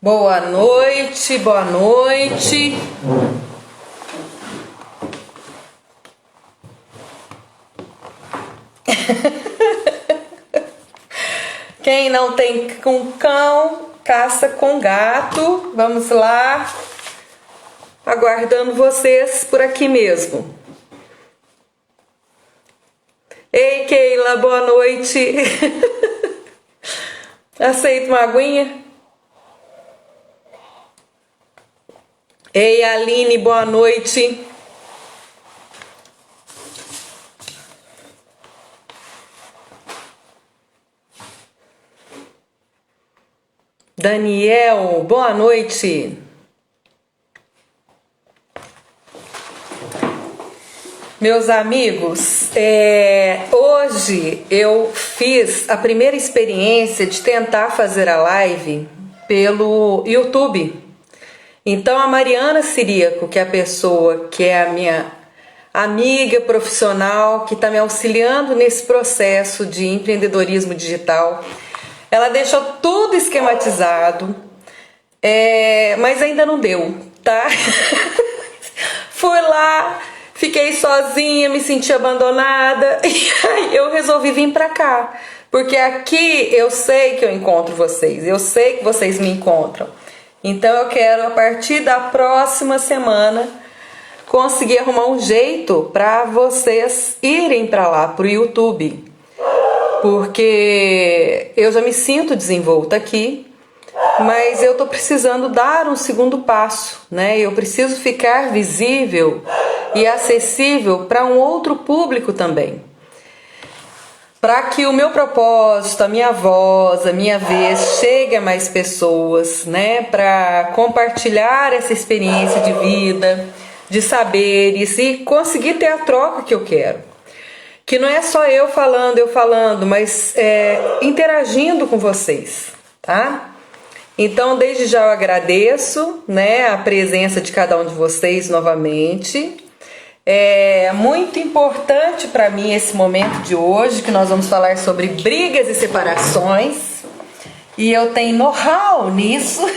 Boa noite, boa noite. Quem não tem com cão, caça com gato. Vamos lá. Aguardando vocês por aqui mesmo. Ei, Keila, boa noite. Aceita uma aguinha? Ei, Aline, boa noite. Daniel, boa noite. Meus amigos, hoje eu fiz a primeira experiência de tentar fazer a live pelo YouTube. Então a Mariana Ciríaco, que é a pessoa que é a minha amiga profissional, que está me auxiliando nesse processo de empreendedorismo digital, ela deixou tudo esquematizado, mas ainda não deu, tá? Fui lá, fiquei sozinha, me senti abandonada e aí eu resolvi vir pra cá, porque aqui eu sei que eu encontro vocês, eu sei que vocês me encontram. Então eu quero, a partir da próxima semana, conseguir arrumar um jeito para vocês irem para lá, pro YouTube, porque eu já me sinto desenvolta aqui, mas eu tô precisando dar um segundo passo, né? Eu preciso ficar visível e acessível para um outro público também, para que o meu propósito, a minha voz, a minha vez chegue a mais pessoas, né? Para compartilhar essa experiência de vida, de saberes e conseguir ter a troca que eu quero. Que não é só eu falando, mas interagindo com vocês, tá? Então, desde já eu agradeço, né, a presença de cada um de vocês novamente. É muito importante para mim esse momento de hoje, que nós vamos falar sobre brigas e separações. E eu tenho know-how nisso.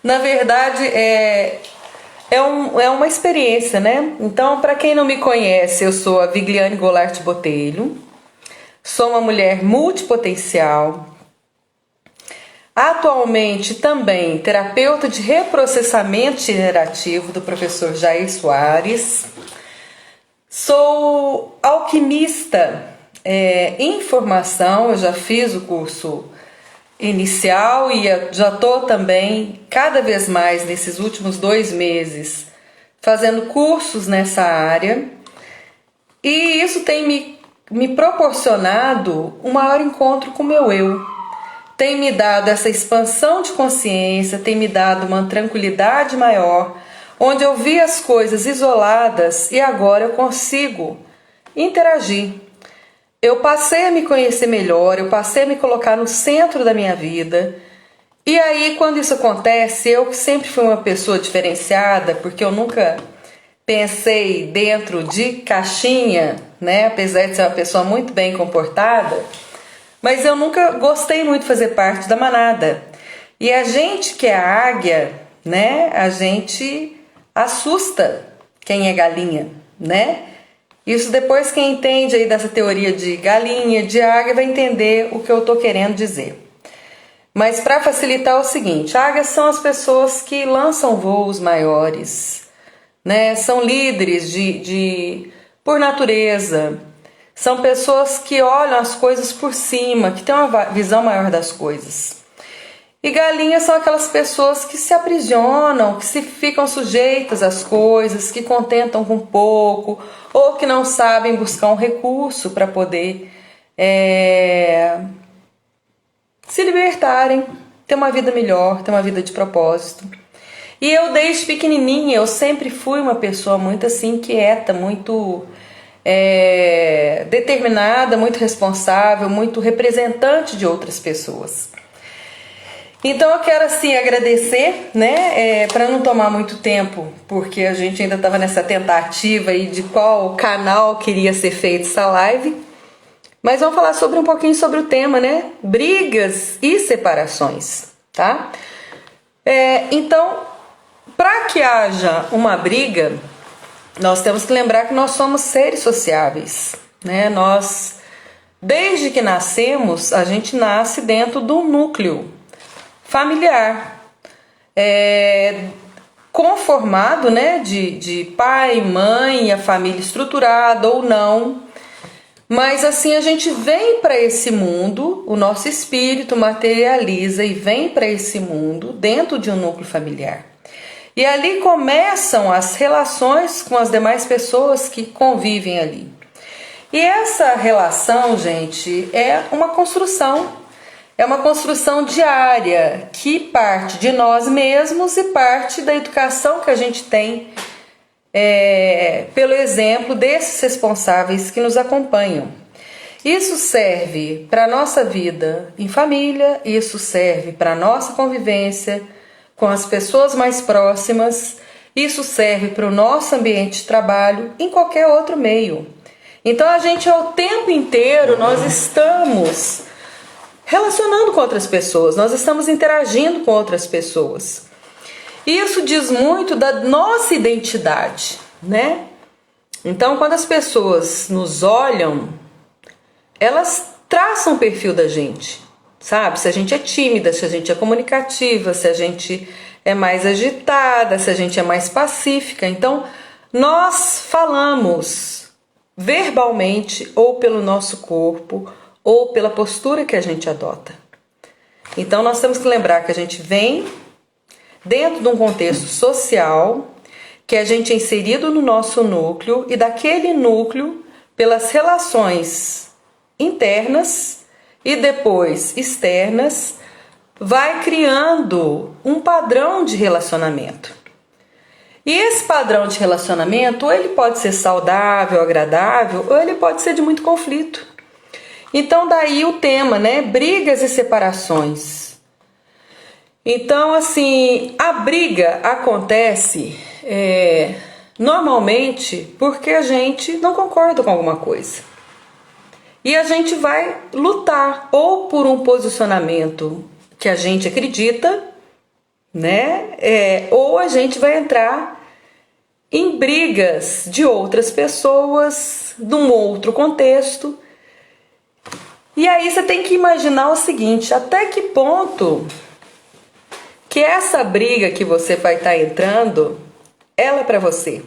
Na verdade, é uma experiência, né? Então, para quem não me conhece, eu sou a Vigliane Goulart Botelho. Sou uma mulher multipotencial. Atualmente também terapeuta de reprocessamento generativo do professor Jair Soares. Sou alquimista em formação, eu já fiz o curso inicial e já estou também cada vez mais nesses últimos 2 meses fazendo cursos nessa área. E isso tem me proporcionado um maior encontro com o meu eu. Tem me dado essa expansão de consciência, tem me dado uma tranquilidade maior, onde eu vi as coisas isoladas e agora eu consigo interagir. Eu passei a me conhecer melhor, eu passei a me colocar no centro da minha vida. E aí, quando isso acontece, eu que sempre fui uma pessoa diferenciada, porque eu nunca pensei dentro de caixinha, né? Apesar de ser uma pessoa muito bem comportada, mas eu nunca gostei muito de fazer parte da manada. E a gente que é águia, né? A gente assusta quem é galinha, né? Isso depois quem entende aí dessa teoria de galinha, de águia, vai entender o que eu tô querendo dizer. Mas para facilitar é o seguinte, águias são as pessoas que lançam voos maiores, né? São líderes por natureza. São pessoas que olham as coisas por cima, que têm uma visão maior das coisas. E galinhas são aquelas pessoas que se aprisionam, que se ficam sujeitas às coisas, que contentam com pouco, ou que não sabem buscar um recurso para poder se libertarem, ter uma vida melhor, ter uma vida de propósito. E eu desde pequenininha, eu sempre fui uma pessoa muito assim, inquieta, muito determinada, muito responsável, muito representante de outras pessoas. Então eu quero assim agradecer, né, para não tomar muito tempo, porque a gente ainda estava nessa tentativa aí de qual canal queria ser feita essa live, mas vamos falar um pouquinho sobre o tema, né, brigas e separações. tá? Então, para que haja uma briga, nós temos que lembrar que nós somos seres sociáveis, né? Nós, desde que nascemos, a gente nasce dentro de um núcleo familiar, conformado, né, de pai, mãe, a família estruturada ou não. Mas assim a gente vem para esse mundo, o nosso espírito materializa e vem para esse mundo dentro de um núcleo familiar. E ali começam as relações com as demais pessoas que convivem ali. E essa relação, gente, é uma construção diária que parte de nós mesmos e parte da educação que a gente tem pelo exemplo desses responsáveis que nos acompanham. Isso serve para a nossa vida em família, isso serve para a nossa convivência com as pessoas mais próximas, isso serve para o nosso ambiente de trabalho, em qualquer outro meio. Então a gente, ao tempo inteiro, nós estamos relacionando com outras pessoas, nós estamos interagindo com outras pessoas. Isso diz muito da nossa identidade, né? Então, quando as pessoas nos olham, elas traçam o perfil da gente, sabe? Se a gente é tímida, se a gente é comunicativa, se a gente é mais agitada, se a gente é mais pacífica. Então, nós falamos verbalmente ou pelo nosso corpo ou pela postura que a gente adota. Então, nós temos que lembrar que a gente vem dentro de um contexto social, que a gente é inserido no nosso núcleo e daquele núcleo, pelas relações internas e depois externas, vai criando um padrão de relacionamento. E esse padrão de relacionamento, ou ele pode ser saudável, agradável, ou ele pode ser de muito conflito. Então daí o tema, né? Brigas e separações. Então, assim, a briga acontece normalmente porque a gente não concorda com alguma coisa. E a gente vai lutar ou por um posicionamento que a gente acredita, né? Ou a gente vai entrar em brigas de outras pessoas, de um outro contexto. E aí você tem que imaginar o seguinte, até que ponto que essa briga que você vai estar entrando, ela é para você.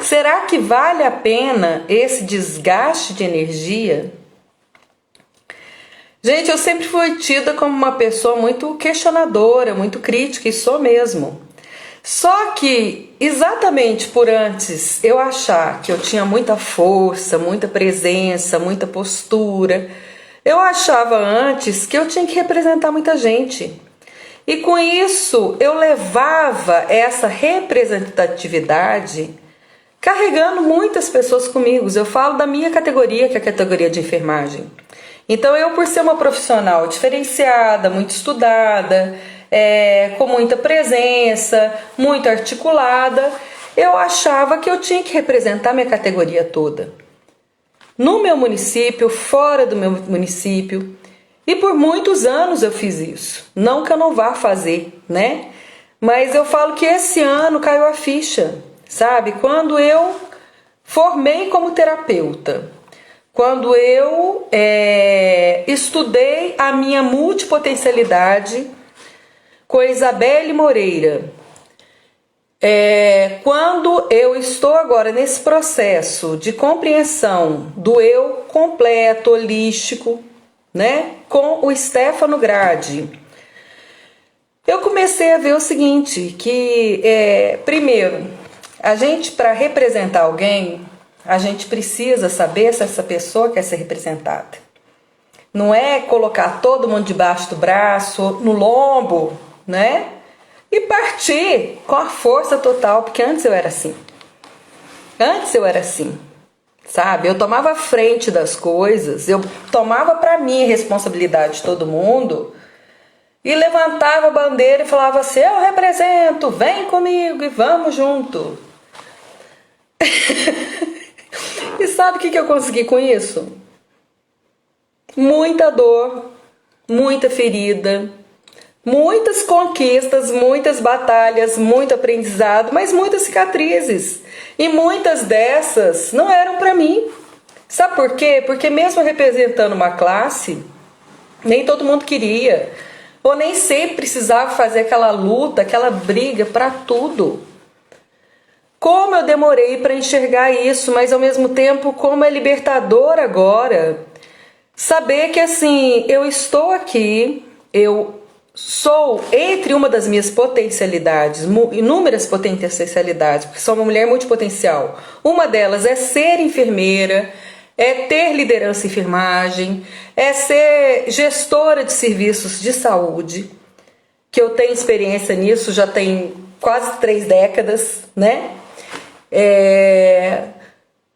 Será que vale a pena esse desgaste de energia? Gente, eu sempre fui tida como uma pessoa muito questionadora, muito crítica, e sou mesmo. Só que, exatamente por antes eu achar que eu tinha muita força, muita presença, muita postura, eu achava antes que eu tinha que representar muita gente. E com isso eu levava essa representatividade carregando muitas pessoas comigo. Eu falo da minha categoria, que é a categoria de enfermagem. Então eu, por ser uma profissional diferenciada, muito estudada, com muita presença, muito articulada, eu achava que eu tinha que representar minha categoria toda. No meu município, fora do meu município. E por muitos anos eu fiz isso. Não que eu não vá fazer, né? Mas eu falo que esse ano caiu a ficha, sabe? Quando eu formei como terapeuta, quando eu estudei a minha multipotencialidade com a Isabelle Moreira, quando eu estou agora nesse processo de compreensão do eu completo, holístico, né, com o Stefano Gradi, eu comecei a ver o seguinte, que primeiro, a gente, para representar alguém, a gente precisa saber se essa pessoa quer ser representada. Não é colocar todo mundo debaixo do braço, no lombo, né? E partir com a força total, porque antes eu era assim. Sabe? Eu tomava a frente das coisas, eu tomava para mim a responsabilidade de todo mundo e levantava a bandeira e falava assim, eu represento, vem comigo e vamos junto. E sabe o que eu consegui com isso? Muita dor, muita ferida, muitas conquistas, muitas batalhas, muito aprendizado, mas muitas cicatrizes. E muitas dessas não eram para mim. Sabe por quê? Porque mesmo representando uma classe, nem todo mundo queria. Ou nem sempre precisava fazer aquela luta, aquela briga para tudo. Como eu demorei para enxergar isso, mas ao mesmo tempo como é libertador agora saber que assim, eu estou aqui, eu sou entre uma das minhas potencialidades, inúmeras potencialidades, porque sou uma mulher multipotencial. Uma delas é ser enfermeira, é ter liderança em enfermagem, é ser gestora de serviços de saúde, que eu tenho experiência nisso, já tem quase 3 décadas, né?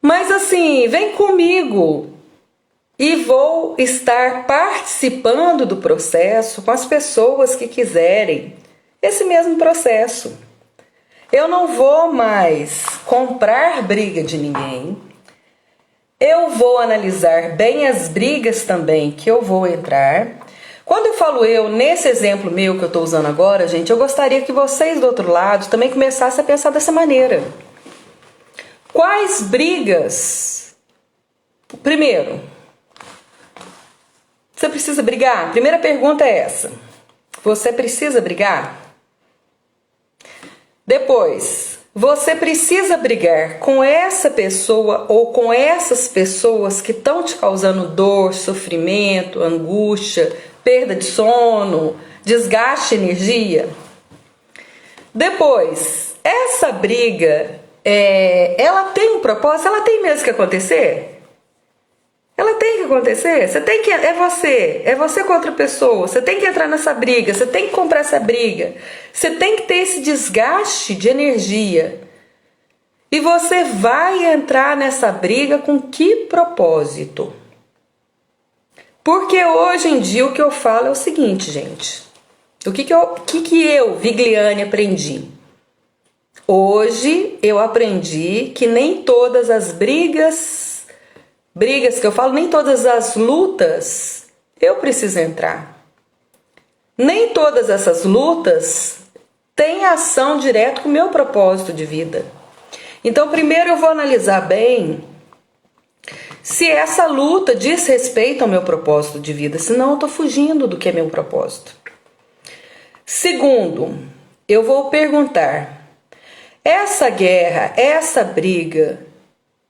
Mas assim, vem comigo e vou estar participando do processo com as pessoas que quiserem esse mesmo processo. Eu não vou mais comprar briga de ninguém. Eu vou analisar bem as brigas também que eu vou entrar. Quando eu falo eu, nesse exemplo meu que eu estou usando agora, gente, eu gostaria que vocês do outro lado também começassem a pensar dessa maneira. Quais brigas? Primeiro, você precisa brigar? Primeira pergunta é essa. Você precisa brigar? Depois, você precisa brigar com essa pessoa ou com essas pessoas que estão te causando dor, sofrimento, angústia, perda de sono, desgaste de energia? Depois, essa briga, ela tem um propósito? Ela tem mesmo que acontecer? Ela tem que acontecer? Você tem que, é você com outra pessoa, você tem que entrar nessa briga, você tem que comprar essa briga, você tem que ter esse desgaste de energia. E você vai entrar nessa briga com que propósito? Porque hoje em dia o que eu falo é o seguinte, gente. O que eu, Vigliane, aprendi? Hoje eu aprendi que nem todas as brigas que eu falo, nem todas as lutas eu preciso entrar. Nem todas essas lutas têm ação direta com o meu propósito de vida. Então, primeiro eu vou analisar bem se essa luta diz respeito ao meu propósito de vida, senão eu estou fugindo do que é meu propósito. Segundo, eu vou perguntar, essa guerra, essa briga,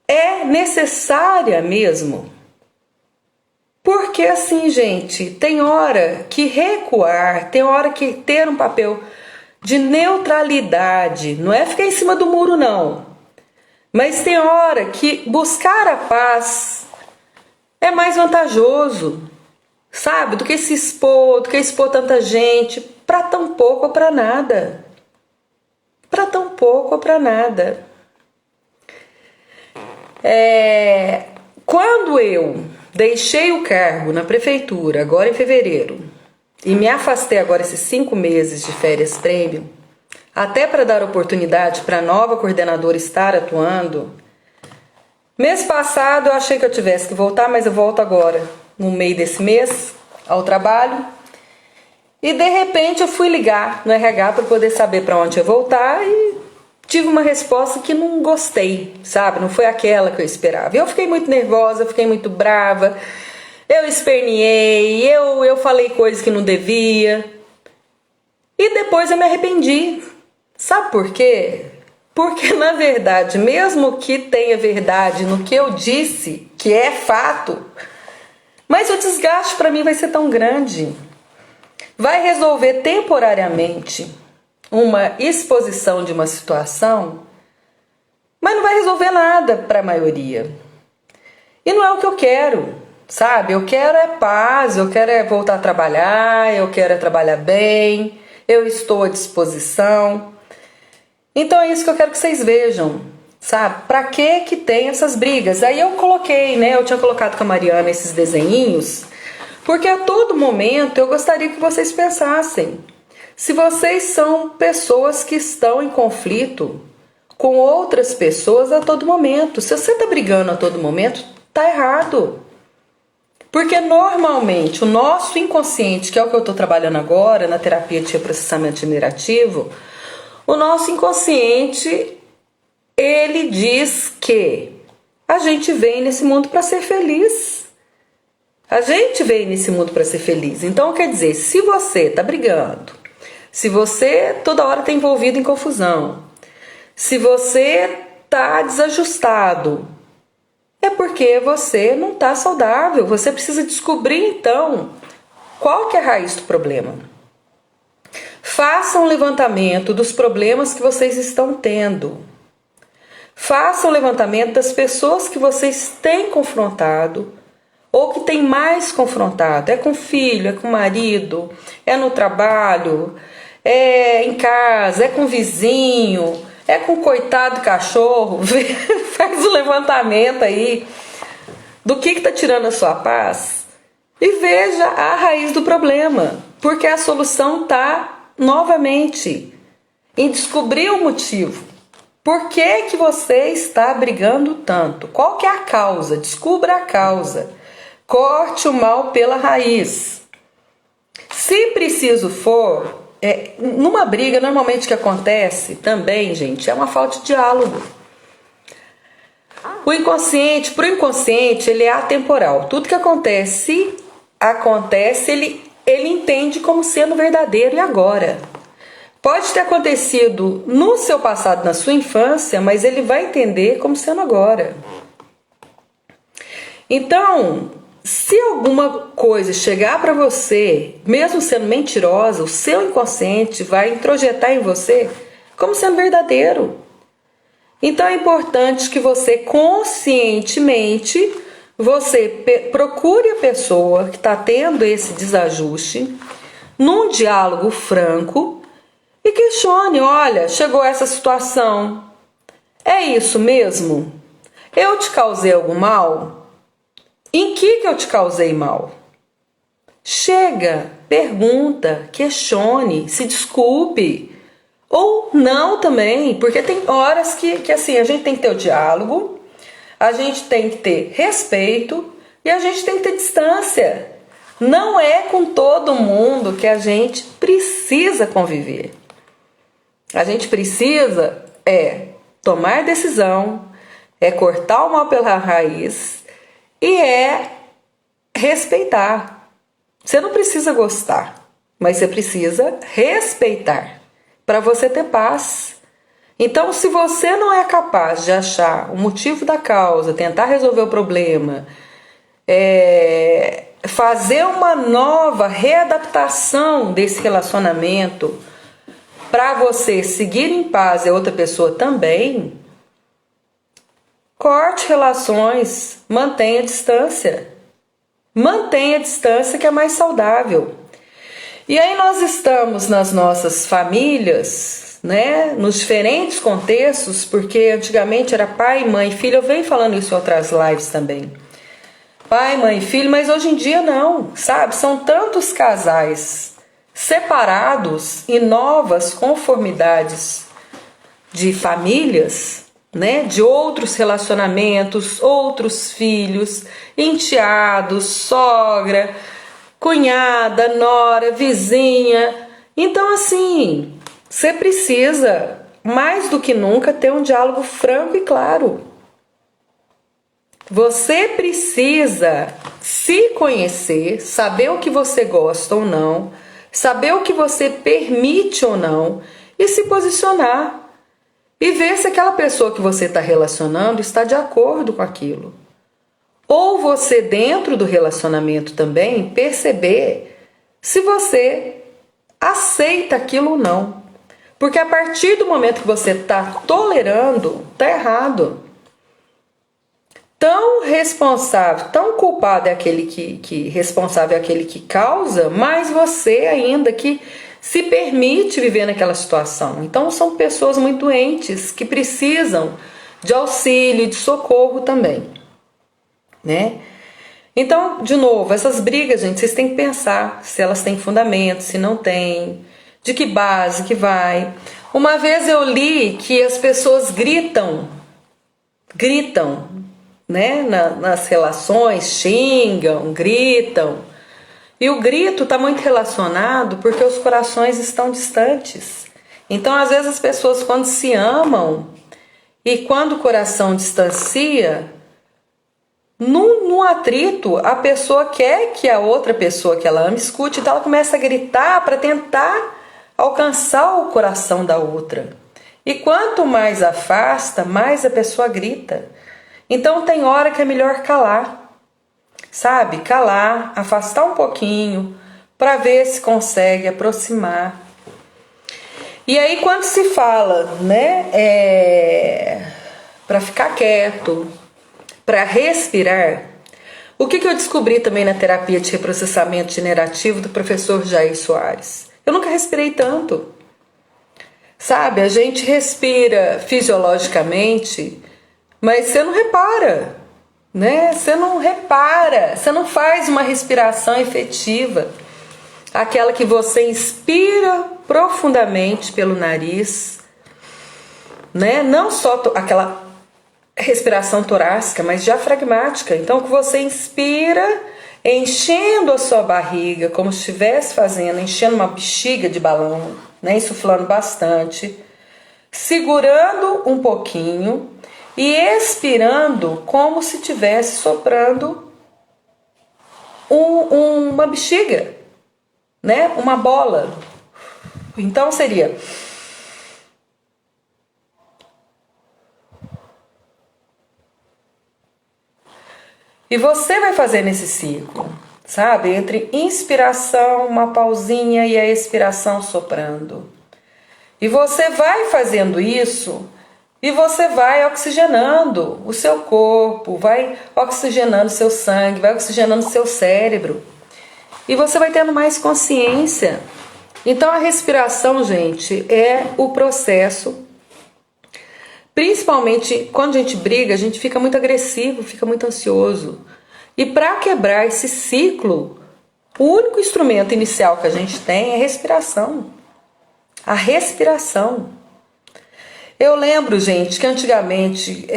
é necessária mesmo? Porque assim, gente, tem hora que recuar, tem hora que ter um papel de neutralidade, não é ficar em cima do muro não, mas tem hora que buscar a paz é mais vantajoso, sabe, do que se expor, do que expor tanta gente, para tão pouco ou para nada, para tão pouco ou para nada. Quando eu deixei o cargo na prefeitura, agora em fevereiro, e me afastei agora esses 5 meses de férias prêmio, até para dar oportunidade para a nova coordenadora estar atuando, mês passado eu achei que eu tivesse que voltar, mas eu volto agora, no meio desse mês, ao trabalho, e de repente eu fui ligar no RH para poder saber para onde eu voltar e tive uma resposta que não gostei, sabe? Não foi aquela que eu esperava. Eu fiquei muito nervosa, fiquei muito brava, eu esperneei, eu falei coisas que não devia. E depois eu me arrependi. Sabe por quê? Porque na verdade, mesmo que tenha verdade no que eu disse, que é fato, mas o desgaste para mim vai ser tão grande. Vai resolver temporariamente uma exposição de uma situação, mas não vai resolver nada para a maioria. E não é o que eu quero, sabe? Eu quero é paz, eu quero é voltar a trabalhar, eu quero é trabalhar bem, eu estou à disposição. Então é isso que eu quero que vocês vejam, sabe? Para que tem essas brigas? Aí eu coloquei, né? Eu tinha colocado com a Mariana esses desenhinhos, porque a todo momento eu gostaria que vocês pensassem. Se vocês são pessoas que estão em conflito com outras pessoas a todo momento, se você está brigando a todo momento, tá errado. Porque normalmente o nosso inconsciente, que é o que eu estou trabalhando agora na terapia de reprocessamento generativo, o nosso inconsciente, ele diz que a gente vem nesse mundo para ser feliz. A gente veio nesse mundo para ser feliz. Então quer dizer, se você está brigando, se você toda hora está envolvido em confusão, se você está desajustado, é porque você não está saudável. Você precisa descobrir então qual que é a raiz do problema. Façam um levantamento dos problemas que vocês estão tendo. Façam um levantamento das pessoas que vocês têm confrontado ou que têm mais confrontado. É com o filho, é com o marido, é no trabalho, é em casa, é com o vizinho, é com o coitado cachorro. Faz o levantamento aí do que está tirando a sua paz e veja a raiz do problema, porque a solução está novamente em descobrir o motivo. Por que você está brigando tanto? Qual que é a causa? Descubra a causa. Corte o mal pela raiz. Se preciso for, numa briga, normalmente o que acontece também, gente, é uma falta de diálogo. O inconsciente, para o inconsciente, ele é atemporal. Tudo que acontece, ele entende como sendo verdadeiro e agora. Pode ter acontecido no seu passado, na sua infância, mas ele vai entender como sendo agora. Então, se alguma coisa chegar para você, mesmo sendo mentirosa, o seu inconsciente vai introjetar em você como sendo verdadeiro. Então é importante que você conscientemente, procure a pessoa que está tendo esse desajuste, num diálogo franco, e questione: olha, chegou essa situação, é isso mesmo? Eu te causei algum mal? Em que eu te causei mal? Chega, pergunta, questione, se desculpe. Ou não também, porque tem horas que assim, a gente tem que ter o diálogo, a gente tem que ter respeito e a gente tem que ter distância. Não é com todo mundo que a gente precisa conviver. A gente precisa tomar decisão, cortar o mal pela raiz e respeitar. Você não precisa gostar, mas você precisa respeitar para você ter paz. Então, se você não é capaz de achar o motivo da causa, tentar resolver o problema, fazer uma nova readaptação desse relacionamento para você seguir em paz e a outra pessoa também, corte relações, mantenha a distância. Mantenha a distância, que é mais saudável. E aí nós estamos nas nossas famílias, né, nos diferentes contextos, porque antigamente era pai, mãe, filho. Eu venho falando isso em outras lives também. Pai, mãe, filho, mas hoje em dia não, sabe? São tantos casais separados e novas conformidades de famílias, né, de outros relacionamentos, outros filhos, enteados, sogra, cunhada, nora, vizinha. Então, assim, você precisa, mais do que nunca, ter um diálogo franco e claro. Você precisa se conhecer, saber o que você gosta ou não, saber o que você permite ou não e se posicionar. E ver se aquela pessoa que você está relacionando está de acordo com aquilo. Ou você, dentro do relacionamento também, perceber se você aceita aquilo ou não. Porque a partir do momento que você está tolerando, está errado. Tão responsável, tão culpado é aquele responsável é aquele que causa, mas você ainda que se permite viver naquela situação. Então são pessoas muito doentes que precisam de auxílio, de socorro também, né? Então, de novo, essas brigas, gente, vocês têm que pensar se elas têm fundamento, se não têm, de que base que vai. Uma vez eu li que as pessoas gritam, né, nas relações, xingam, gritam. E o grito está muito relacionado porque os corações estão distantes. Então, às vezes, as pessoas, quando se amam e quando o coração distancia, no atrito, a pessoa quer que a outra pessoa que ela ama escute, então ela começa a gritar para tentar alcançar o coração da outra. E quanto mais afasta, mais a pessoa grita. Então tem hora que é melhor calar, sabe? Calar, afastar um pouquinho, para ver se consegue aproximar. E aí quando se fala, né, para ficar quieto, para respirar, o que eu descobri também na terapia de reprocessamento generativo do professor Jair Soares? Eu nunca respirei tanto. Sabe, a gente respira fisiologicamente, mas você não repara, né? Você não repara, você não faz uma respiração efetiva. Aquela que você inspira profundamente pelo nariz, né? Não só aquela respiração torácica, mas diafragmática. Então, que você inspira enchendo a sua barriga, como se estivesse fazendo, enchendo uma bexiga de balão, né? Insuflando bastante, segurando um pouquinho e expirando como se estivesse soprando uma bexiga, né? Uma bola. Então seria... E você vai fazer nesse ciclo, sabe? Entre inspiração, uma pausinha e a expiração soprando. E você vai fazendo isso e você vai oxigenando o seu corpo, vai oxigenando seu sangue, vai oxigenando seu cérebro. E você vai tendo mais consciência. Então a respiração, gente, é o processo. Principalmente quando a gente briga, a gente fica muito agressivo, fica muito ansioso. E para quebrar esse ciclo, o único instrumento inicial que a gente tem é a respiração. A respiração. Eu lembro, gente, que antigamente,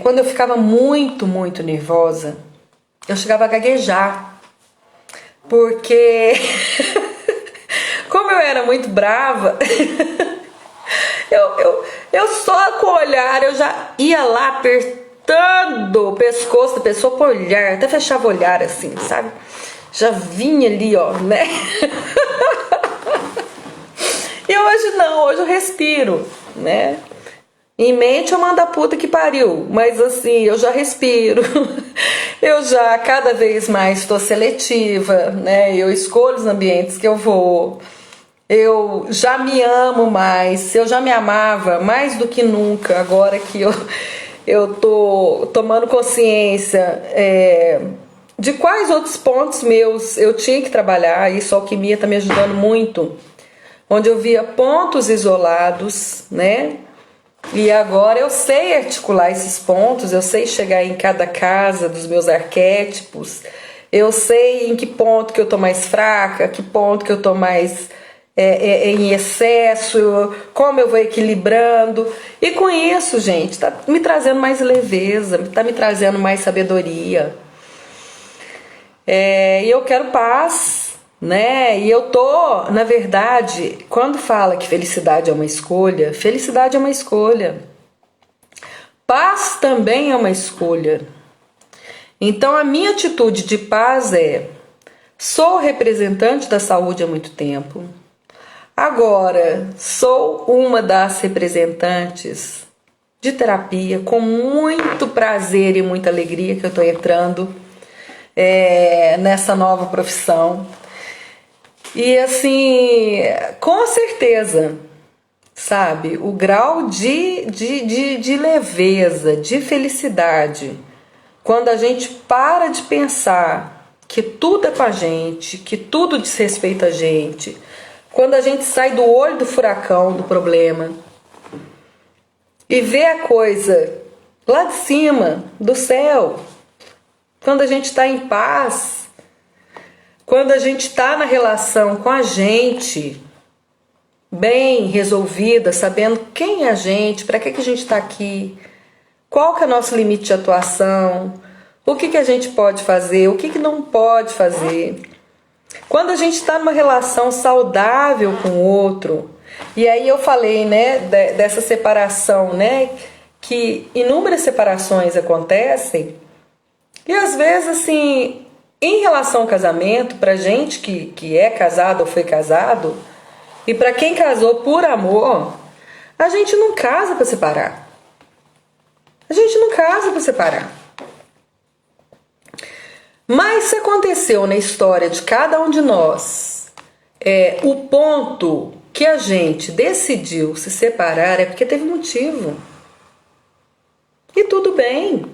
quando eu ficava muito, muito nervosa, eu chegava a gaguejar. Porque, como eu era muito brava... Eu só com o olhar, eu já ia lá apertando o pescoço da pessoa com o olhar, até fechava o olhar assim, sabe? Já vinha ali, ó, né? E hoje não, hoje eu respiro, né? Em mente eu mando a puta que pariu, mas assim, eu já respiro. Eu já cada vez mais estou seletiva, né? Eu escolho os ambientes que eu vou. Eu já me amo mais, eu já me amava mais do que nunca, agora que eu tô tomando consciência de quais outros pontos meus eu tinha que trabalhar. Isso a alquimia está me ajudando muito, onde eu via pontos isolados, né? E agora eu sei articular esses pontos, eu sei chegar em cada casa dos meus arquétipos, eu sei em que ponto que eu tô mais fraca, que ponto que eu tô mais... em excesso, como eu vou equilibrando. E com isso, gente, está me trazendo mais leveza, está me trazendo mais sabedoria. E eu quero paz, né? E eu tô, na verdade, quando fala que felicidade é uma escolha, felicidade é uma escolha. Paz também é uma escolha. Então a minha atitude de paz sou representante da saúde há muito tempo. Agora, sou uma das representantes de terapia, com muito prazer e muita alegria que eu estou entrando nessa nova profissão. E assim, com certeza, sabe, o grau de leveza, de felicidade, quando a gente para de pensar que tudo é com a gente, que tudo diz respeito a gente, quando a gente sai do olho do furacão, do problema, e vê a coisa lá de cima, do céu, quando a gente está em paz, quando a gente está na relação com a gente, bem resolvida, sabendo quem é a gente, para que a gente está aqui, Qual que é o nosso limite de atuação? O que a gente pode fazer? O que não pode fazer? Quando a gente está numa relação saudável com o outro, e aí eu falei, né, dessa separação, né, que inúmeras separações acontecem, e às vezes, assim, em relação ao casamento, pra gente que é casado ou foi casado, e pra quem casou por amor, a gente não casa pra separar. A gente não casa pra separar. Mas se aconteceu na história de cada um de nós, o ponto que a gente decidiu se separar é porque teve motivo. E tudo bem,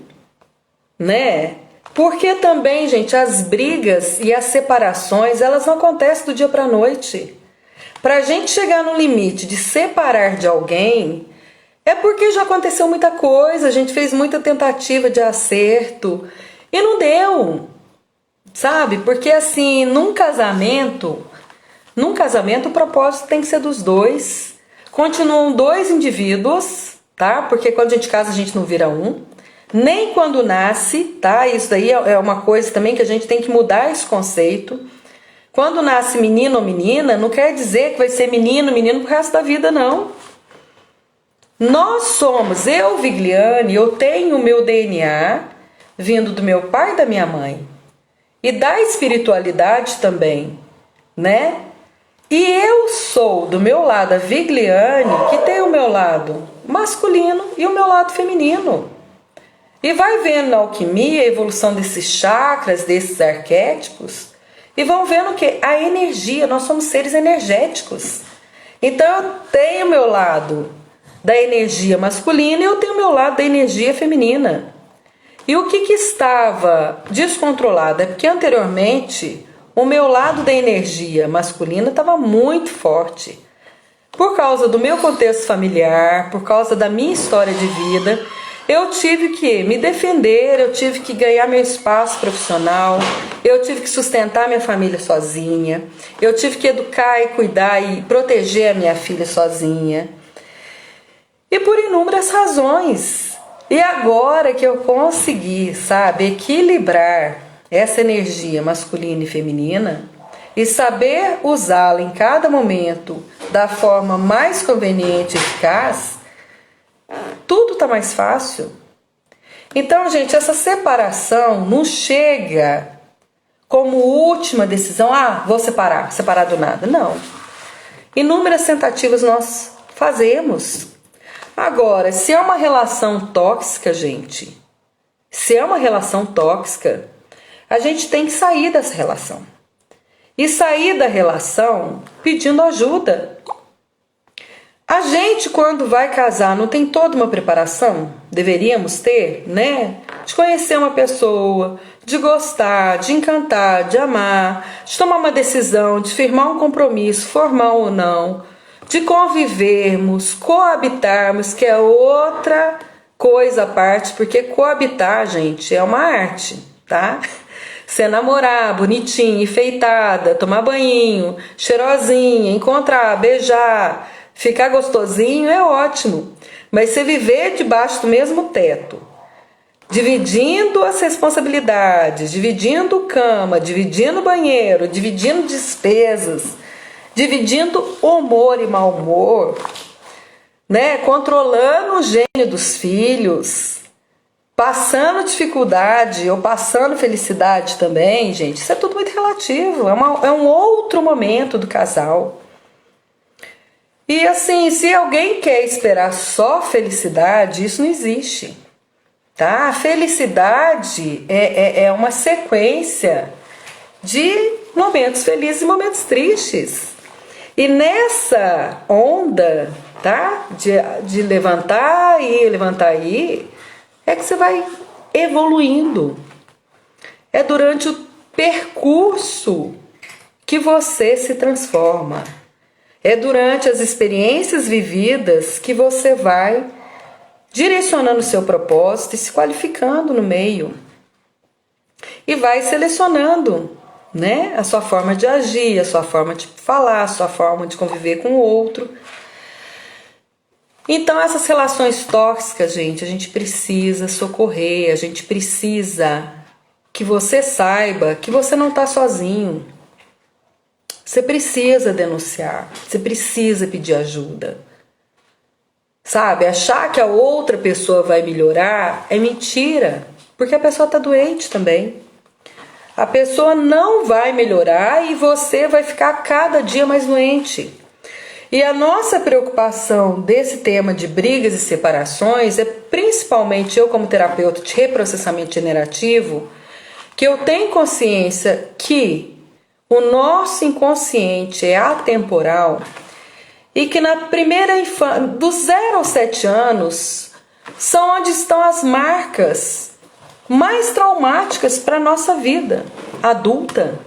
né? Porque também, gente, as brigas e as separações, elas não acontecem do dia para a noite. Para a gente chegar no limite de separar de alguém, é porque já aconteceu muita coisa, a gente fez muita tentativa de acerto e não deu. Sabe? Porque assim, num casamento o propósito tem que ser dos dois. Continuam dois indivíduos, tá? Porque quando a gente casa a gente não vira um. Nem quando nasce, tá? Isso daí é uma coisa também que a gente tem que mudar esse conceito. Quando nasce menino ou menina, não quer dizer que vai ser menino pro resto da vida, não. Nós somos, eu, Vigliane, eu tenho o meu DNA vindo do meu pai e da minha mãe. E da espiritualidade também, né? E eu sou, do meu lado, a Vigliane, que tem o meu lado masculino e o meu lado feminino. E vai vendo na alquimia a evolução desses chakras, desses arquétipos, e vão vendo que a energia, nós somos seres energéticos. Então eu tenho o meu lado da energia masculina e eu tenho o meu lado da energia feminina. E o que estava descontrolado é porque anteriormente o meu lado da energia masculina estava muito forte. Por causa do meu contexto familiar, por causa da minha história de vida, eu tive que me defender, eu tive que ganhar meu espaço profissional, eu tive que sustentar minha família sozinha, eu tive que educar e cuidar e proteger a minha filha sozinha. E por inúmeras razões. E agora que eu consegui, sabe, equilibrar essa energia masculina e feminina e saber usá-la em cada momento da forma mais conveniente e eficaz, tudo está mais fácil. Então, gente, essa separação não chega como última decisão, vou separar do nada. Não. Inúmeras tentativas nós fazemos. Agora, se é uma relação tóxica, gente, a gente tem que sair dessa relação. E sair da relação pedindo ajuda. A gente, quando vai casar, não tem toda uma preparação? Deveríamos ter, né? De conhecer uma pessoa, de gostar, de encantar, de amar, de tomar uma decisão, de firmar um compromisso, formal ou não, de convivermos, coabitarmos, que é outra coisa à parte, porque coabitar, gente, é uma arte, tá? Você namorar, bonitinha, enfeitada, tomar banho, cheirosinha, encontrar, beijar, ficar gostosinho é ótimo. Mas você viver debaixo do mesmo teto, dividindo as responsabilidades, dividindo cama, dividindo banheiro, dividindo despesas, dividindo humor e mau humor, né? Controlando o gênio dos filhos, passando dificuldade ou passando felicidade também, gente, isso é tudo muito relativo, é um outro momento do casal. E assim, se alguém quer esperar só felicidade, isso não existe, tá? A felicidade é uma sequência de momentos felizes e momentos tristes. E nessa onda, tá? De levantar e levantar aí, é que você vai evoluindo. É durante o percurso que você se transforma. É durante as experiências vividas que você vai direcionando o seu propósito e se qualificando no meio. E vai selecionando, né, a sua forma de agir, a sua forma de falar, a sua forma de conviver com o outro. Então essas relações tóxicas, gente, a gente precisa socorrer, a gente precisa que você saiba que você não está sozinho. Você precisa denunciar, você precisa pedir ajuda. Sabe, achar que a outra pessoa vai melhorar é mentira, porque a pessoa está doente também. A pessoa não vai melhorar e você vai ficar cada dia mais doente. E a nossa preocupação desse tema de brigas e separações é principalmente eu, como terapeuta de reprocessamento generativo, que eu tenho consciência que o nosso inconsciente é atemporal e que na primeira infância, dos 0 aos 7 anos, são onde estão as marcas mais traumáticas para a nossa vida adulta.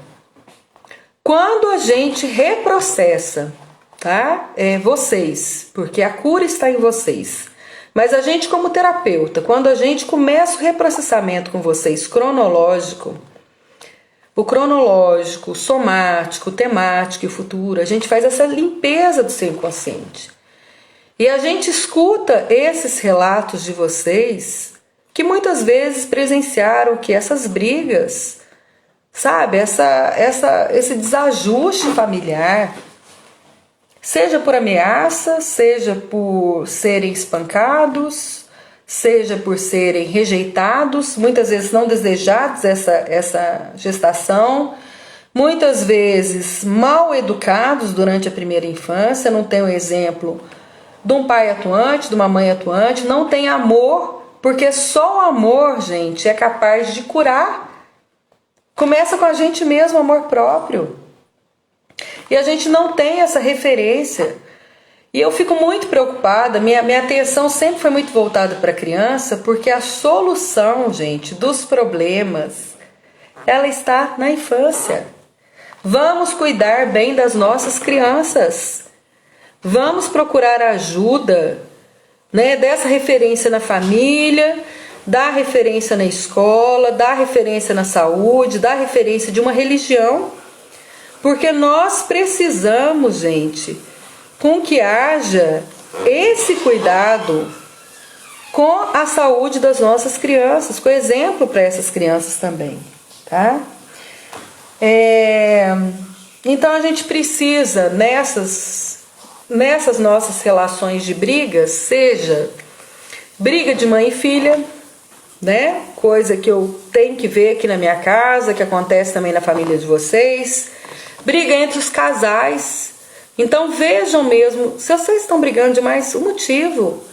Quando a gente reprocessa, tá? Vocês, porque a cura está em vocês. Mas a gente como terapeuta, quando a gente começa o reprocessamento com vocês cronológico, o cronológico, o somático, o temático e o futuro, a gente faz essa limpeza do seu inconsciente. E a gente escuta esses relatos de vocês que muitas vezes presenciaram que essas brigas, sabe, esse desajuste familiar, seja por ameaça, seja por serem espancados, seja por serem rejeitados, muitas vezes não desejados essa gestação, muitas vezes mal educados durante a primeira infância, não tem o exemplo de um pai atuante, de uma mãe atuante, não tem amor, porque só o amor, gente, é capaz de curar. Começa com a gente mesmo, amor próprio. E a gente não tem essa referência. E eu fico muito preocupada, minha atenção sempre foi muito voltada para a criança, porque a solução, gente, dos problemas, ela está na infância. Vamos cuidar bem das nossas crianças. Vamos procurar ajuda, né, dessa referência na família, da referência na escola, da referência na saúde, da referência de uma religião. Porque nós precisamos, gente, com que haja esse cuidado com a saúde das nossas crianças, com exemplo para essas crianças também, tá? Então a gente precisa, nessas nossas relações de brigas, seja briga de mãe e filha, né? Coisa que eu tenho que ver aqui na minha casa, que acontece também na família de vocês, briga entre os casais. Então vejam mesmo, se vocês estão brigando demais, o motivo.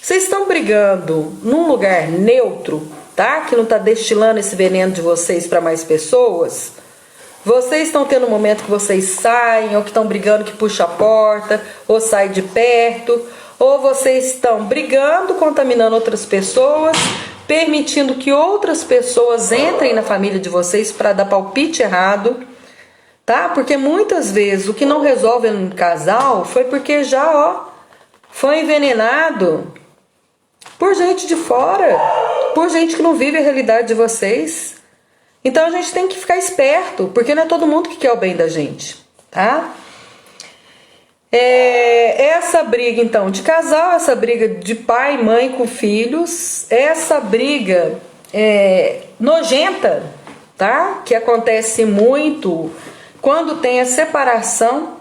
Vocês estão brigando num lugar neutro, tá? Que não está destilando esse veneno de vocês para mais pessoas. Vocês estão tendo um momento que vocês saem, ou que estão brigando que puxa a porta, ou sai de perto, ou vocês estão brigando, contaminando outras pessoas, permitindo que outras pessoas entrem na família de vocês para dar palpite errado. Tá? Porque muitas vezes o que não resolve no casal foi porque já foi envenenado por gente de fora, por gente que não vive a realidade de vocês. Então a gente tem que ficar esperto, porque não é todo mundo que quer o bem da gente, tá? Essa briga então de casal, essa briga de pai e mãe com filhos, essa briga nojenta, tá? Que acontece muito quando tem a separação,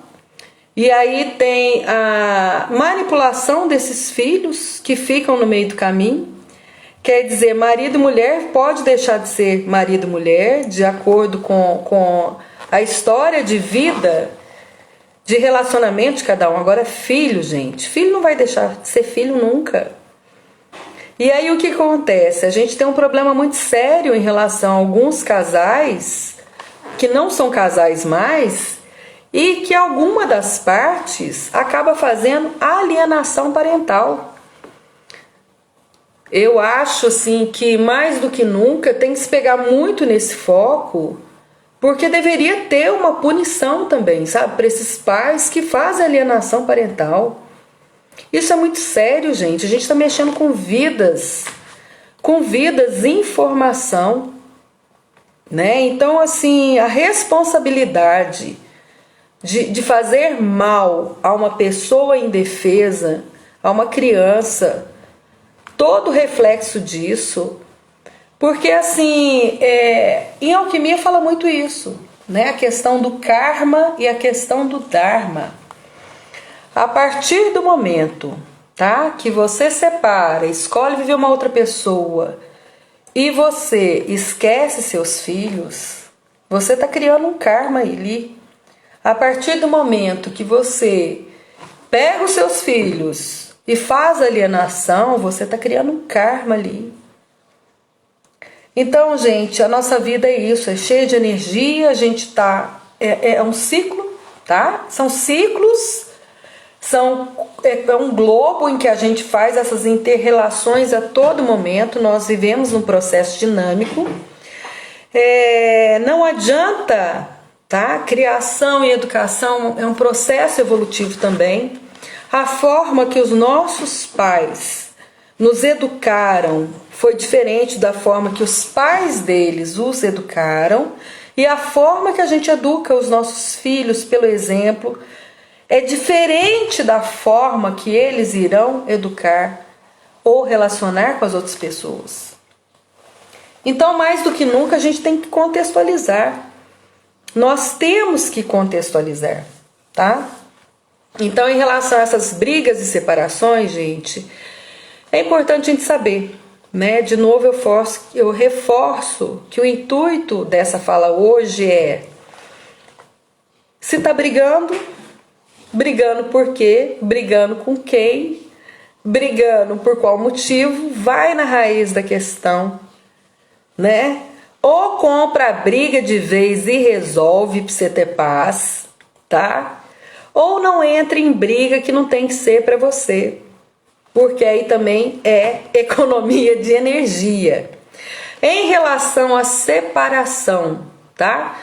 e aí tem a manipulação desses filhos que ficam no meio do caminho. Quer dizer, marido e mulher pode deixar de ser marido e mulher, de acordo com a história de vida, de relacionamento de cada um. Agora, filho, gente, filho não vai deixar de ser filho nunca. E aí o que acontece? A gente tem um problema muito sério em relação a alguns casais que não são casais mais, e que alguma das partes acaba fazendo alienação parental. Eu acho assim que mais do que nunca tem que se pegar muito nesse foco, porque deveria ter uma punição também, sabe, para esses pais que fazem alienação parental. Isso é muito sério, gente. A gente está mexendo com vidas em formação. Né? Então, assim, a responsabilidade de fazer mal a uma pessoa indefesa, a uma criança, todo o reflexo disso, porque assim, em alquimia fala muito isso, né? A questão do karma e a questão do dharma. A partir do momento, tá, que você separa, escolhe viver uma outra pessoa e você esquece seus filhos, você está criando um karma ali. A partir do momento que você pega os seus filhos e faz alienação, você está criando um karma ali. Então, gente, a nossa vida é isso, é cheia de energia, a gente tá... É um ciclo, tá? São ciclos, é um globo em que a gente faz essas interrelações a todo momento, nós vivemos num processo dinâmico. Não adianta, tá? Criação e educação é um processo evolutivo também. A forma que os nossos pais nos educaram foi diferente da forma que os pais deles os educaram, e a forma que a gente educa os nossos filhos pelo exemplo é diferente da forma que eles irão educar ou relacionar com as outras pessoas. Então, mais do que nunca, a gente tem que contextualizar. Nós temos que contextualizar, tá? Então, em relação a essas brigas e separações, gente, é importante a gente saber, né? De novo, eu reforço que o intuito dessa fala hoje é: se tá brigando, brigando por quê? Brigando com quem? Brigando por qual motivo? Vai na raiz da questão, né? Ou compra a briga de vez e resolve pra você ter paz, tá? Ou não entre em briga que não tem que ser para você, porque aí também é economia de energia. Em relação à separação, tá?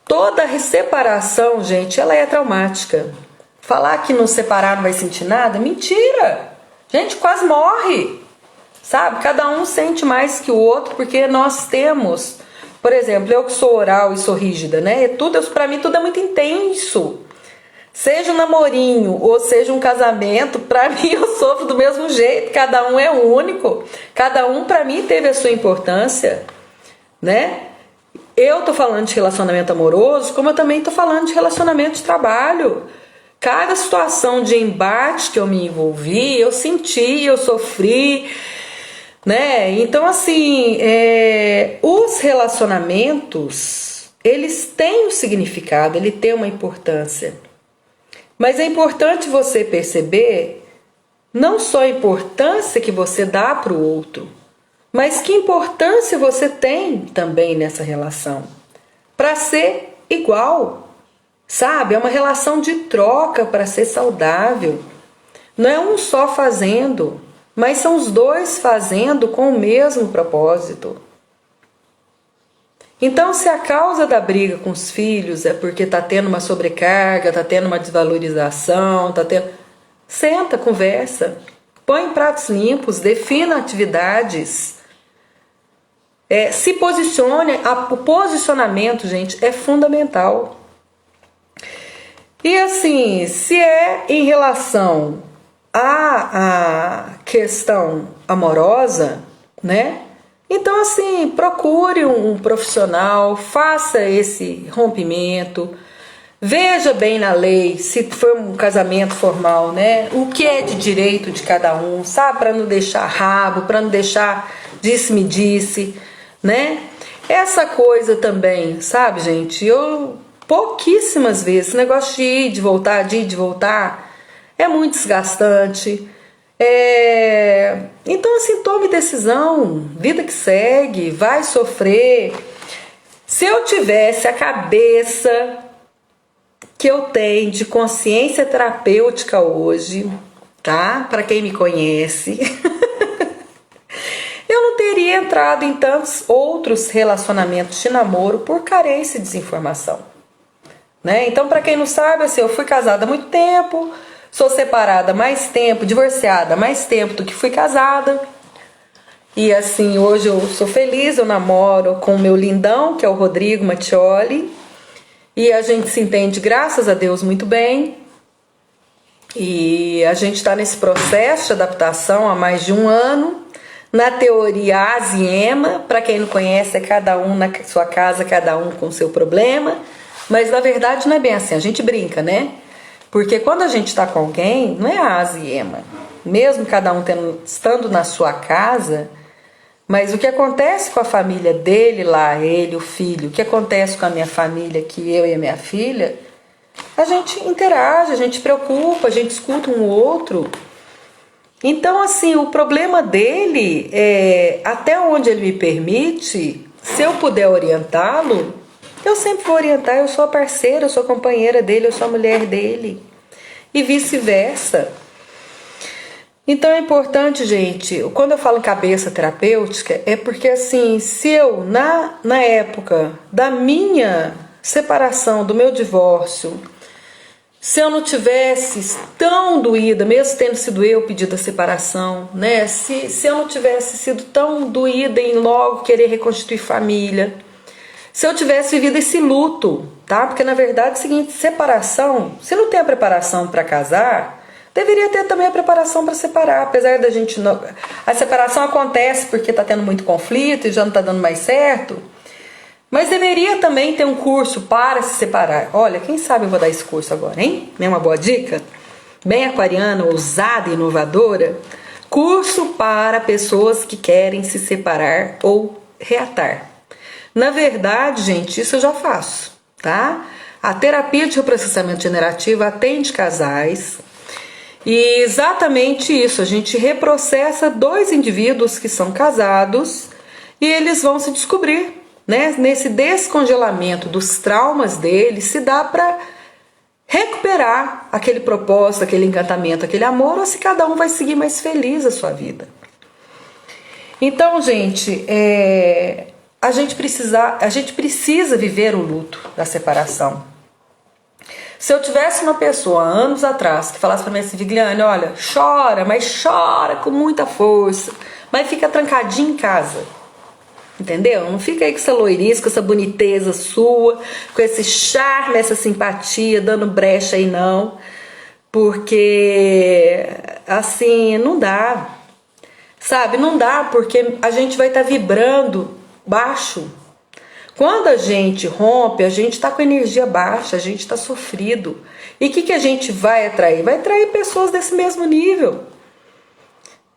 Toda separação, gente, ela é traumática. Falar que não separar não vai sentir nada, mentira! Gente, quase morre, sabe? Cada um sente mais que o outro, porque nós temos, por exemplo, eu que sou oral e sou rígida, né? Para mim tudo é muito intenso. Seja um namorinho ou seja um casamento, para mim eu sofro do mesmo jeito, cada um é único, cada um para mim teve a sua importância, né? Eu tô falando de relacionamento amoroso, como eu também tô falando de relacionamento de trabalho. Cada situação de embate que eu me envolvi, eu senti, eu sofri, né? Então assim, os relacionamentos, eles têm um significado, ele tem uma importância. Mas é importante você perceber não só a importância que você dá para o outro, mas que importância você tem também nessa relação, para ser igual, sabe? É uma relação de troca para ser saudável. Não é um só fazendo, mas são os dois fazendo com o mesmo propósito. Então, se a causa da briga com os filhos é porque está tendo uma sobrecarga, está tendo uma desvalorização, senta, conversa, põe pratos limpos, defina atividades, se posicione. O posicionamento, gente, é fundamental. E assim, se é em relação à questão amorosa, né? Então, assim, procure um profissional, faça esse rompimento, veja bem na lei, se for um casamento formal, né? O que é de direito de cada um, sabe? Para não deixar rabo, para não deixar disse-me-disse, né? Essa coisa também, sabe, gente? Eu, pouquíssimas vezes, esse negócio de ir, de voltar, é muito desgastante. Então assim, tome decisão, vida que segue, vai sofrer. Se eu tivesse a cabeça que eu tenho de consciência terapêutica hoje, tá? Para quem me conhece, eu não teria entrado em tantos outros relacionamentos de namoro por carência de desinformação, né? Então, para quem não sabe, assim, eu fui casada há muito tempo, sou separada há mais tempo, divorciada há mais tempo do que fui casada. E assim, hoje eu sou feliz, eu namoro com o meu lindão, que é o Rodrigo Mattioli. E a gente se entende, graças a Deus, muito bem. E a gente está nesse processo de adaptação há mais de um ano. Na teoria, AS e EMA, para quem não conhece, é cada um na sua casa, cada um com o seu problema. Mas na verdade não é bem assim, a gente brinca, né? Porque quando a gente está com alguém, não é AS e EMA. Mesmo cada um estando na sua casa, mas o que acontece com a família dele lá, ele, o filho, o que acontece com a minha família, que eu e a minha filha, a gente interage, a gente preocupa, a gente escuta um outro. Então, assim, o problema dele é, até onde ele me permite, se eu puder orientá-lo, eu sempre vou orientar, eu sou a parceira, eu sou a companheira dele, eu sou a mulher dele. E vice-versa. Então é importante, gente, quando eu falo em cabeça terapêutica, é porque assim, se eu, na época da minha separação, do meu divórcio, se eu não tivesse tão doída, mesmo tendo sido eu pedido a separação, né? Se eu não tivesse sido tão doída em logo querer reconstituir família, se eu tivesse vivido esse luto, tá? Porque na verdade é o seguinte, separação, se não tem a preparação para casar, deveria ter também a preparação para separar, apesar da gente não... A separação acontece porque está tendo muito conflito e já não está dando mais certo, mas deveria também ter um curso para se separar. Olha, quem sabe eu vou dar esse curso agora, hein? É uma boa dica? Bem aquariana, ousada e inovadora. Curso para pessoas que querem se separar ou reatar. Na verdade, gente, isso eu já faço, tá? A terapia de reprocessamento generativo atende casais. E exatamente isso, a gente reprocessa dois indivíduos que são casados e eles vão se descobrir, né? Nesse descongelamento dos traumas deles, se dá para recuperar aquele propósito, aquele encantamento, aquele amor, ou se cada um vai seguir mais feliz a sua vida. Então, gente, a gente precisa viver o luto da separação. Se eu tivesse uma pessoa anos atrás que falasse para mim assim, Vigliane, olha, chora, mas chora com muita força, mas fica trancadinho em casa, entendeu? Não fica aí com essa loirice, com essa boniteza sua, com esse charme, essa simpatia, dando brecha aí não, porque assim, não dá, sabe? Não dá, porque a gente vai estar vibrando baixo. Quando a gente rompe, a gente está com energia baixa, a gente está sofrido. E o que a gente vai atrair? Vai atrair pessoas desse mesmo nível,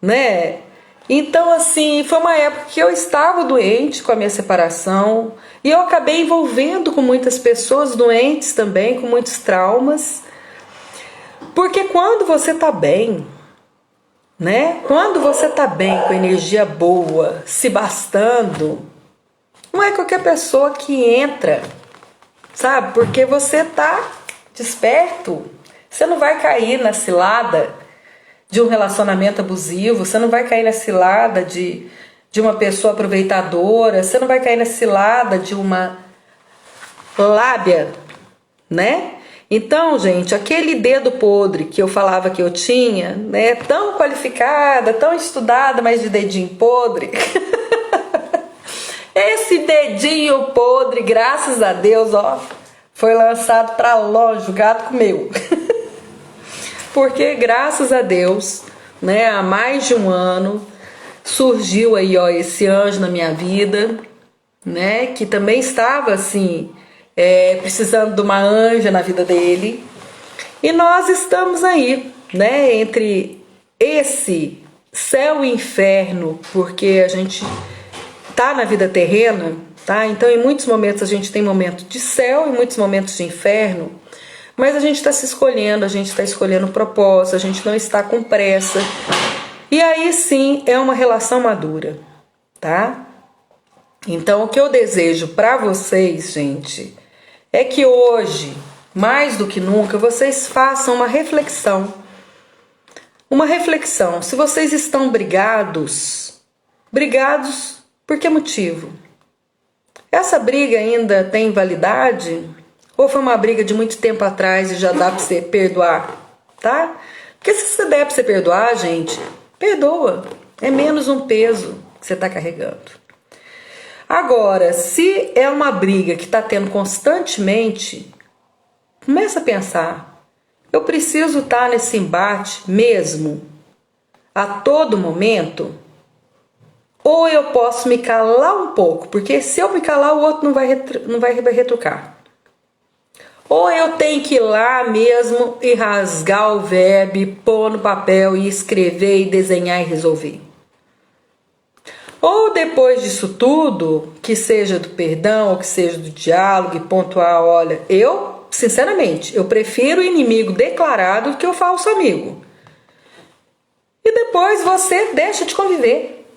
né? Então, assim, foi uma época que eu estava doente com a minha separação e eu acabei envolvendo com muitas pessoas doentes também, com muitos traumas. Porque quando você está bem, né? Quando você está bem, com energia boa, se bastando, não é qualquer pessoa que entra, sabe? Porque você tá desperto. Você não vai cair na cilada de um relacionamento abusivo, você não vai cair na cilada de uma pessoa aproveitadora, você não vai cair na cilada de uma lábia, né? Então, gente, aquele dedo podre que eu falava que eu tinha, né? Tão qualificada, tão estudada, mas de dedinho podre... Esse dedinho podre, graças a Deus, ó, foi lançado para longe, o gato comeu. Porque, graças a Deus, né, há mais de um ano, surgiu aí, ó, esse anjo na minha vida, né, que também estava, assim, precisando de uma anja na vida dele. E nós estamos aí, né, entre esse céu e inferno, porque a gente... tá na vida terrena, tá? Então em muitos momentos a gente tem momentos de céu e muitos momentos de inferno, mas a gente está se escolhendo, a gente está escolhendo o propósito, a gente não está com pressa. E aí sim é uma relação madura, tá? Então o que eu desejo para vocês, gente, é que hoje, mais do que nunca, vocês façam uma reflexão. Uma reflexão, se vocês estão brigados por que motivo? Essa briga ainda tem validade? Ou foi uma briga de muito tempo atrás e já dá pra você perdoar? Tá? Porque se você der pra você perdoar, gente, perdoa. É menos um peso que você tá carregando. Agora, se é uma briga que tá tendo constantemente, começa a pensar. Eu preciso estar nesse embate mesmo, a todo momento? Ou eu posso me calar um pouco? Porque se eu me calar, o outro não vai retrucar. Ou eu tenho que ir lá mesmo e rasgar o verbo, pôr no papel e escrever e desenhar e resolver. Ou depois disso tudo, que seja do perdão ou que seja do diálogo e pontuar, olha, sinceramente, eu prefiro o inimigo declarado do que o falso amigo. E depois você deixa de conviver.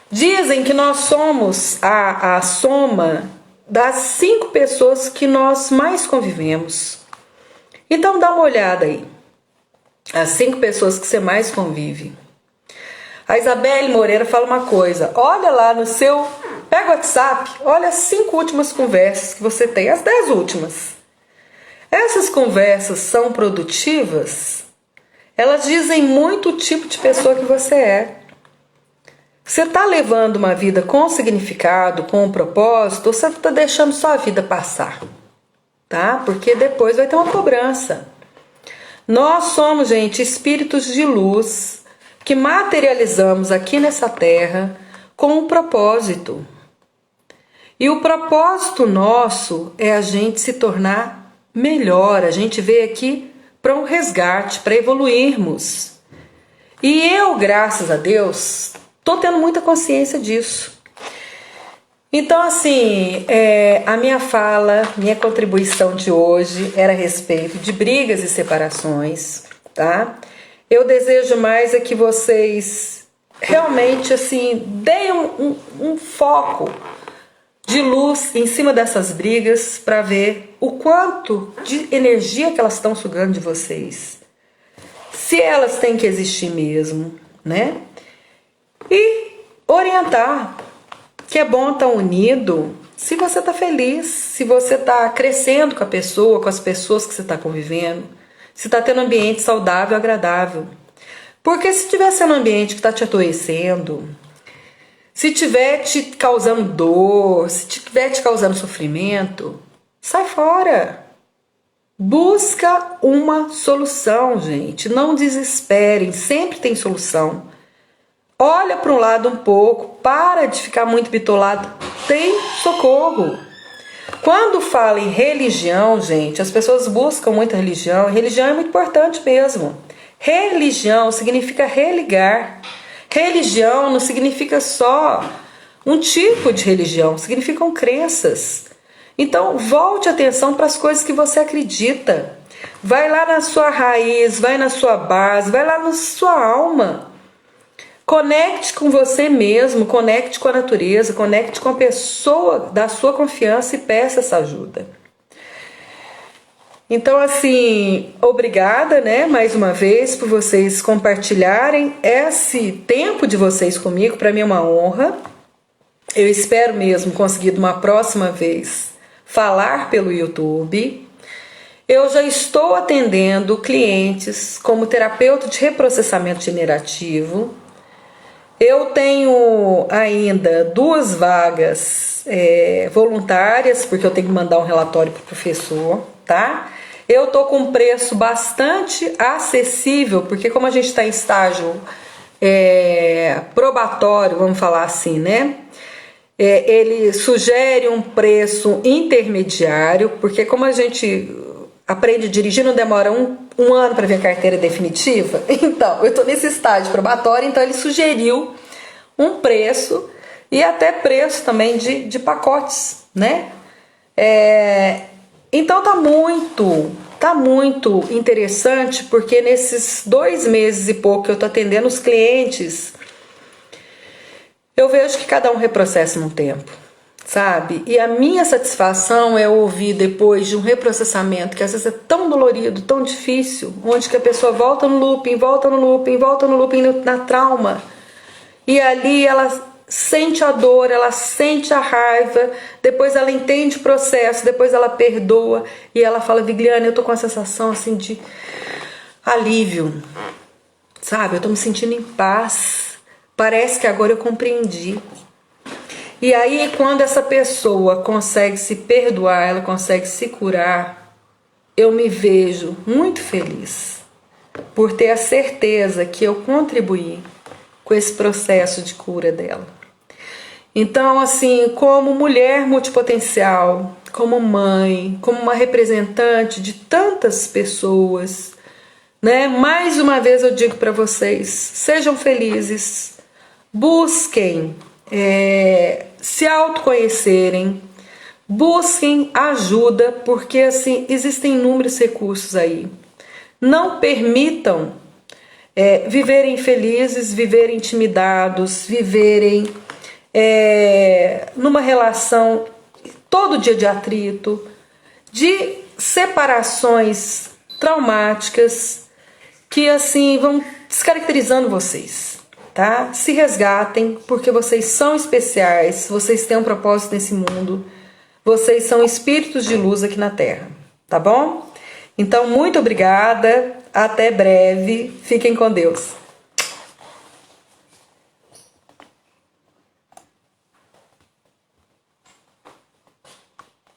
Dizem que nós somos a soma das 5 pessoas que nós mais convivemos. Então dá uma olhada aí. As 5 pessoas que você mais convive. A Isabelle Moreira fala uma coisa. Olha lá no seu... Pega o WhatsApp, olha as 5 últimas conversas que você tem. As 10 últimas. Essas conversas são produtivas? Elas dizem muito o tipo de pessoa que você é. Você está levando uma vida com significado, com um propósito, ou você está deixando só a vida passar? Tá? Porque depois vai ter uma cobrança. Nós somos, gente, espíritos de luz que materializamos aqui nessa terra com um propósito. E o propósito nosso é a gente se tornar melhor. A gente veio aqui para um resgate, para evoluirmos. E eu, graças a Deus, estou tendo muita consciência disso. Então, assim, a minha fala, minha contribuição de hoje era a respeito de brigas e separações, tá? Eu desejo mais que vocês realmente, assim, deem um foco de luz em cima dessas brigas para ver o quanto de energia que elas estão sugando de vocês. Se elas têm que existir mesmo, né? E orientar que é bom estar unido se você está feliz, se você está crescendo com a pessoa, com as pessoas que você está convivendo, se está tendo um ambiente saudável e agradável. Porque se estiver sendo um ambiente que está te adoecendo, se estiver te causando dor, se estiver te causando sofrimento, sai fora. Busca uma solução, gente. Não desesperem, sempre tem solução. Olha para um lado um pouco, para de ficar muito bitolado, tem socorro. Quando fala em religião, gente, as pessoas buscam muita religião, e religião é muito importante mesmo. Religião significa religar. Religião não significa só um tipo de religião, significam crenças. Então, volte a atenção para as coisas que você acredita. Vai lá na sua raiz, vai na sua base, vai lá na sua alma. Conecte com você mesmo, conecte com a natureza, conecte com a pessoa da sua confiança e peça essa ajuda. Então, assim, obrigada, né, mais uma vez por vocês compartilharem esse tempo de vocês comigo. Para mim é uma honra. Eu espero mesmo conseguir, de uma próxima vez, falar pelo YouTube. Eu já estou atendendo clientes como terapeuta de reprocessamento generativo. Eu tenho ainda 2 vagas voluntárias, porque eu tenho que mandar um relatório para o professor, tá? Eu tô com um preço bastante acessível, porque como a gente está em estágio probatório, vamos falar assim, né? Ele sugere um preço intermediário, porque como a gente aprende a dirigir, não demora um ano para ver a carteira definitiva. Então, eu estou nesse estágio probatório, então ele sugeriu um preço e até preço também de pacotes, né? Então tá muito interessante, porque nesses 2 meses e pouco que eu estou atendendo os clientes, eu vejo que cada um reprocessa num tempo, sabe? E a minha satisfação é ouvir depois de um reprocessamento, que às vezes é tão dolorido, tão difícil, onde que a pessoa volta no looping, na trauma, e ali ela sente a dor, ela sente a raiva, depois ela entende o processo, depois ela perdoa, e ela fala: Vigliane, eu tô com a sensação assim de alívio, sabe? Eu tô me sentindo em paz, parece que agora eu compreendi. E aí, quando essa pessoa consegue se perdoar, ela consegue se curar, eu me vejo muito feliz por ter a certeza que eu contribuí com esse processo de cura dela. Então, assim, como mulher multipotencial, como mãe, como uma representante de tantas pessoas, né? Mais uma vez eu digo para vocês, sejam felizes, busquem se autoconhecerem, busquem ajuda, porque assim existem inúmeros recursos aí. Não permitam viverem felizes, viverem intimidados, viverem numa relação todo dia de atrito, de separações traumáticas que assim vão descaracterizando vocês, tá? Se resgatem, porque vocês são especiais, vocês têm um propósito nesse mundo, vocês são espíritos de luz aqui na Terra, tá bom? Então, muito obrigada, até breve, fiquem com Deus.